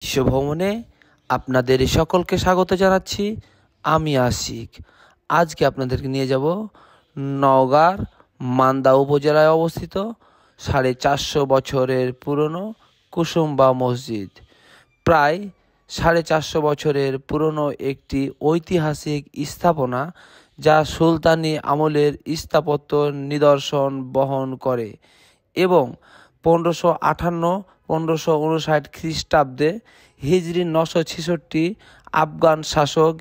বিশ্ব ভ্রমণে আপনাদের সকলকে স্বাগত জানাচ্ছি। আমি আশিক। আজকে আপনাদেরকে নিয়ে যাব নওগাঁর মান্দা উপজেলায় অবস্থিত 450 বছরের পুরনো কুসুম্বা মসজিদ। প্রায় 450 বছরের পুরনো একটি ঐতিহাসিক স্থাপনা যা সুলতানি আমলের স্থাপত্য নিদর্শন বহন করে এবং 1558-1559 খ্রিস্টাব্দে হিজরি 966 আফগান শাসক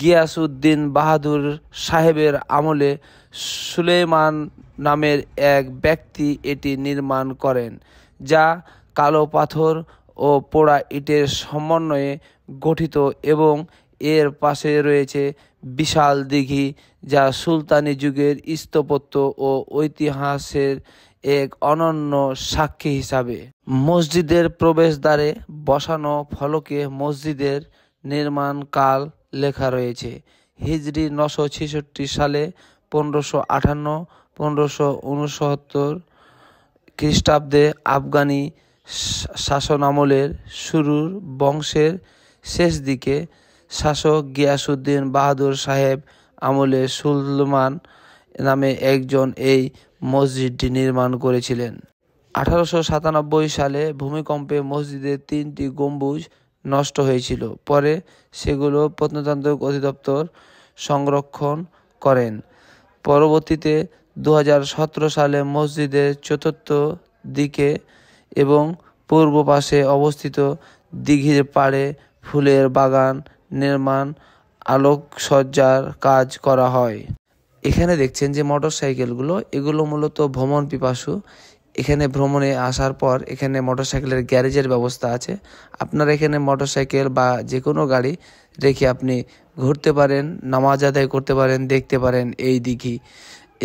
গিয়াসউদ্দিন বাহাদুর সাহেবের আমলে সুলেমান নামের এক ব্যক্তি এটি নির্মাণ করেন, যা কালো পাথর ও পোড়া ইটের সমন্বয়ে গঠিত এবং এর পাশে রয়েছে বিশাল দিঘি, যা সুলতানি যুগের স্থাপত্য ও ঐতিহাসের এক অনন্য সাক্ষী হিসাবে। মসজিদের প্রবেশদ্বারে বসানো ফলকে মসজিদের নির্মাণকাল লেখা রয়েছে। হিজরি 966 সালে 1558-1569 খ্রিস্টাব্দে আফগানি শাসনামলের শুরুর বংশের শেষ দিকে শাসক গিয়াসউদ্দিন বাহাদুর সাহেব আমলে সুলেমান নামে একজন এই মসজিদটি নির্মাণ করেছিলেন। 1897 সালে ভূমিকম্পে মসজিদের 3টি গম্বুজ নষ্ট হয়েছিল। পরে সেগুলো প্রত্নতাত্ত্বিক অধিদপ্তর সংরক্ষণ করেন। পরবর্তীতে 2017 সালে মসজিদের চতুর্থ দিকে এবং পূর্ব পাশে অবস্থিত দিঘির পাড়ে ফুলের বাগান নির্মাণ আলোকসজ্জার কাজ করা হয়। এখানে দেখছেন যে মোটরসাইকেলগুলো, এগুলো মূলত ভ্রমণ পিপাসু। এখানে ভ্রমণে আসার পর এখানে মোটরসাইকেলের গ্যারেজের ব্যবস্থা আছে। আপনারা এখানে মোটরসাইকেল বা যে কোনো গাড়ি রেখে আপনি ঘুরতে পারেন, নামাজ আদায় করতে পারেন, দেখতে পারেন এই দিঘি,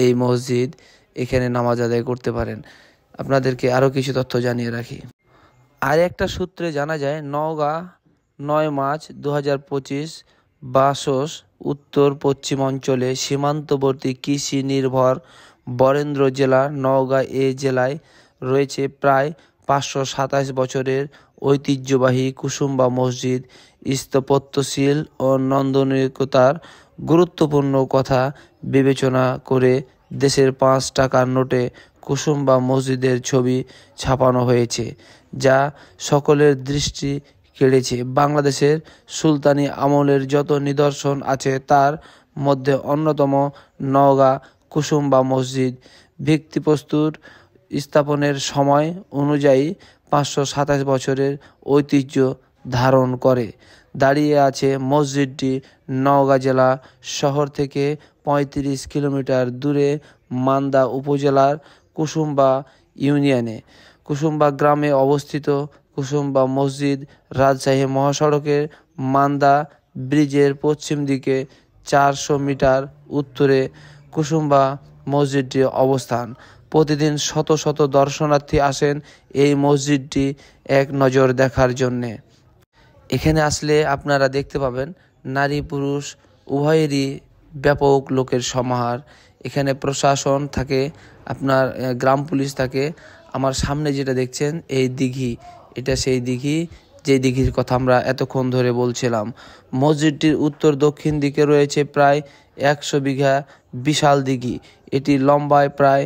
এই মসজিদ, এখানে নামাজ আদায় করতে পারেন। আপনাদেরকে আরও কিছু তথ্য জানিয়ে রাখি। আর একটা সূত্রে জানা যায় নওগাঁ 9 মার্চ 2025 বাসস উত্তর পশ্চিম অঞ্চলে সীমান্তবর্তী কৃষি নির্ভর বরেন্দ্র জেলা নওগাঁ এ জেলায় রয়েছে প্রায় 527 বছরের ঐতিহ্যবাহী কুসুম্বা মসজিদ। স্থাপত্যশীল ও নান্দনিকতার গুরুত্বপূর্ণ কথা বিবেচনা করে দেশের 5 টাকার নোটে কুসুম্বা মসজিদের ছবি ছাপানো হয়েছে, যা সকলের দৃষ্টি কেড়েছে। বাংলাদেশের সুলতানি আমলের যত নিদর্শন আছে তার মধ্যে অন্যতম নওগাঁ কুসুম্বা মসজিদ। ভিত্তিপ্রস্তর স্থাপনের সময় অনুযায়ী 527 বছরের ঐতিহ্য ধারণ করে দাঁড়িয়ে আছে। মসজিদটি নওগাঁ জেলা শহর থেকে 35 কিলোমিটার দূরে মান্দা উপজেলার কুসুম্বা ইউনিয়নে কুসুম্বা গ্রামে অবস্থিত। কুসুম্বা মসজিদ রাজশাহী মহাসড়কের মান্দা ব্রিজের পশ্চিম দিকে 400 মিটার উত্তরে কুসুম্বা মসজিদটির অবস্থান। প্রতিদিন শত শত দর্শনার্থী আসেন এই মসজিদটি এক নজর দেখার জন্যে। এখানে আসলে আপনারা দেখতে পাবেন নারী পুরুষ উভয়েরই ব্যাপক লোকের সমাহার। এখানে প্রশাসন থাকে, আপনার গ্রাম পুলিশ থাকে। আমার সামনে যেটা দেখছেন এই দিঘি, এটা সেই দিঘি যে দিঘির কথা আমরা এতক্ষণ ধরে বলছিলাম। মসজিদটির উত্তর দক্ষিণ দিকে রয়েছে প্রায় 100 বিঘা বিশাল দিঘি। এটি লম্বায় প্রায়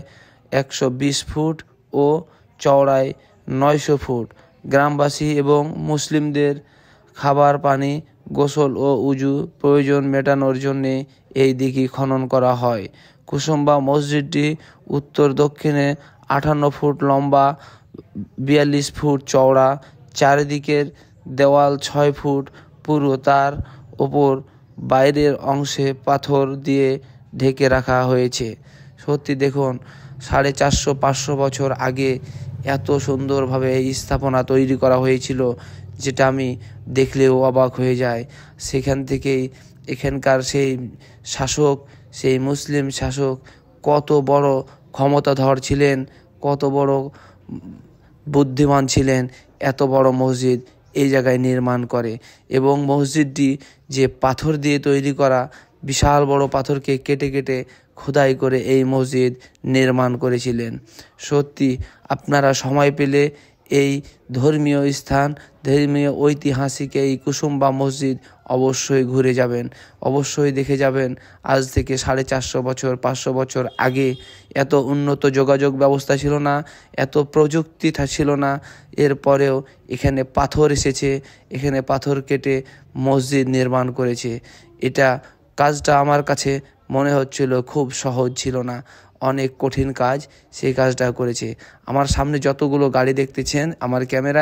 120 ফুট ও চওড়ায় 900 ফুট। গ্রামবাসী এবং মুসলিমদের খাবার পানি, গোসল ও উজু প্রয়োজন মেটানোর জন্য এই দিঘি খনন করা হয়। কুসুম্বা মসজিদটি উত্তর দক্ষিণে 58 ফুট লম্বা, 42 ফুট চওড়া, চারিদিকের দেওয়াল 6 ফুট পুরু। তার ওপর বাইরের অংশে পাথর দিয়ে ঢেকে রাখা হয়েছে। সত্যি দেখুন, 450-500 বছর আগে এত সুন্দরভাবে এই স্থাপনা তৈরি করা হয়েছিল, যেটা আমি দেখলেও অবাক হয়ে যায়। সেখান থেকেই এখানকার সেই শাসক, সেই মুসলিম শাসক কত বড় ক্ষমতাধর ছিলেন, কত বড় বুদ্ধিমান ছিলেন, এত বড় মসজিদ এই জায়গায় নির্মাণ করে। এবং মসজিদটি যে পাথর দিয়ে তৈরি করা, বিশাল বড় পাথরকে কেটে কেটে খোদাই করে এই মসজিদ নির্মাণ করেছিলেন। সত্যি আপনারা সময় পেলে এই ধর্মীয় স্থান, ধর্মীয় ঐতিহাসিক এই কুসুমবা মসজিদ অবশ্যই ঘুরে যাবেন, অবশ্যই দেখে যাবেন। আজ থেকে 450 বছর 500 বছর আগে এত উন্নত যোগাযোগ ব্যবস্থা ছিল না, এত প্রযুক্তি ছিল না। এরপরেও এখানে পাথর এসেছে, এখানে পাথর কেটে মসজিদ নির্মাণ করেছে। কাজটা আমার কাছে মনে হচ্ছিল খুব সহজ ছিল না, অনেক কঠিন কাজ, সেই কাজটা করেছে। আমার সামনে যতগুলো গাড়ি দেখতেছেন আমার ক্যামেরায়